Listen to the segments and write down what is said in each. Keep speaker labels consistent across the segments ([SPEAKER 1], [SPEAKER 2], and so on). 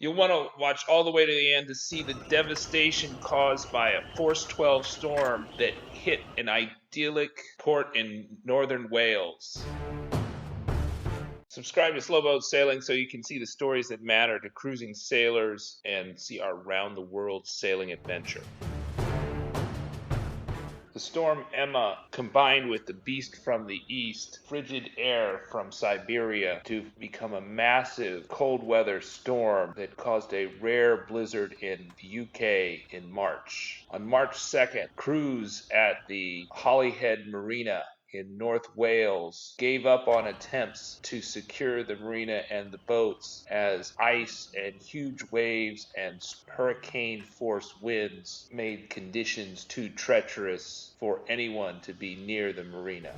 [SPEAKER 1] You'll want to watch all the way to the end to see the devastation caused by a Force 12 storm that hit an idyllic port in northern Wales. Subscribe to Sailboat Sailing so you can see the stories that matter to cruising sailors and see our round-the-world sailing adventure. The storm Emma combined with the beast from the east, frigid air from Siberia, to become a massive cold weather storm that caused a rare blizzard in the UK in March. On March 2nd, crews at the Holyhead Marina in North Wales gave up on attempts to secure the marina and the boats as ice and huge waves and hurricane force winds made conditions too treacherous for anyone to be near the marina.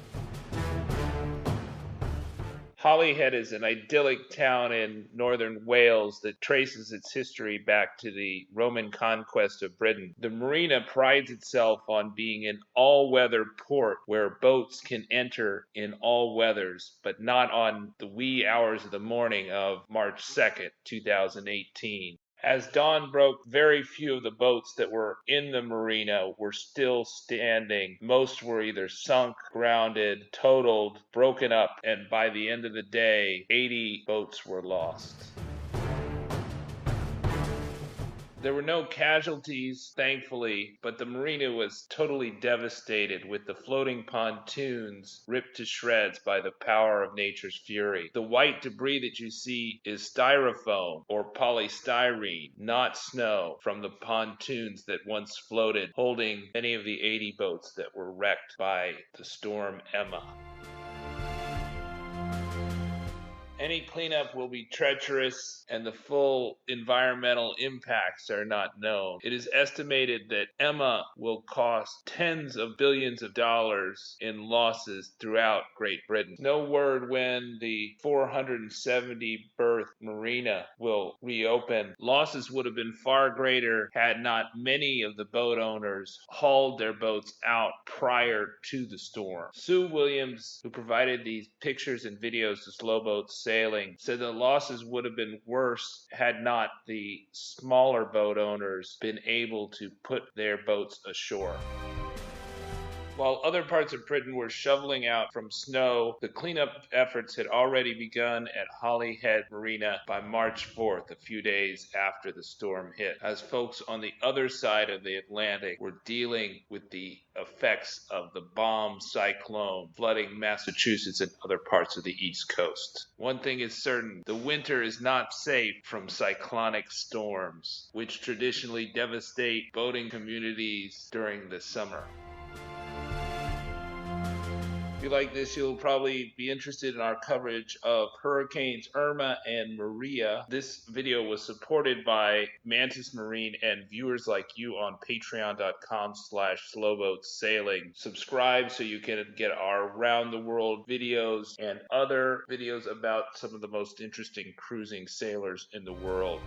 [SPEAKER 1] Holyhead is an idyllic town in northern Wales that traces its history back to the Roman conquest of Britain. The marina prides itself on being an all-weather port where boats can enter in all weathers, but not on the wee hours of the morning of March 2nd, 2018. As dawn broke, very few of the boats that were in the marina were still standing. Most were either sunk, grounded, totaled, broken up, and by the end of the day, 80 boats were lost. There were no casualties, thankfully, but the marina was totally devastated with the floating pontoons ripped to shreds by the power of nature's fury. The white debris that you see is styrofoam or polystyrene, not snow, from the pontoons that once floated, holding many of the 80 boats that were wrecked by the storm Emma. Any cleanup will be treacherous and the full environmental impacts are not known. It is estimated that Emma will cost tens of billions of dollars in losses throughout Great Britain. No word when the 470 berth marina will reopen. Losses would have been far greater had not many of the boat owners hauled their boats out prior to the storm. Sue Williams, who provided these pictures and videos to Sailboats Sailing, said the losses would have been worse had not the smaller boat owners been able to put their boats ashore. While other parts of Britain were shoveling out from snow, the cleanup efforts had already begun at Holyhead Marina by March 4th, a few days after the storm hit, as folks on the other side of the Atlantic were dealing with the effects of the Bomb Cyclone flooding Massachusetts and other parts of the East Coast. One thing is certain, the winter is not safe from cyclonic storms, which traditionally devastate boating communities during the summer. If you like this, you'll probably be interested in our coverage of Hurricanes Irma and Maria. This video was supported by Mantis Marine and viewers like you on patreon.com/slowboatsailing. Subscribe so you can get our round-the-world videos and other videos about some of the most interesting cruising sailors in the world.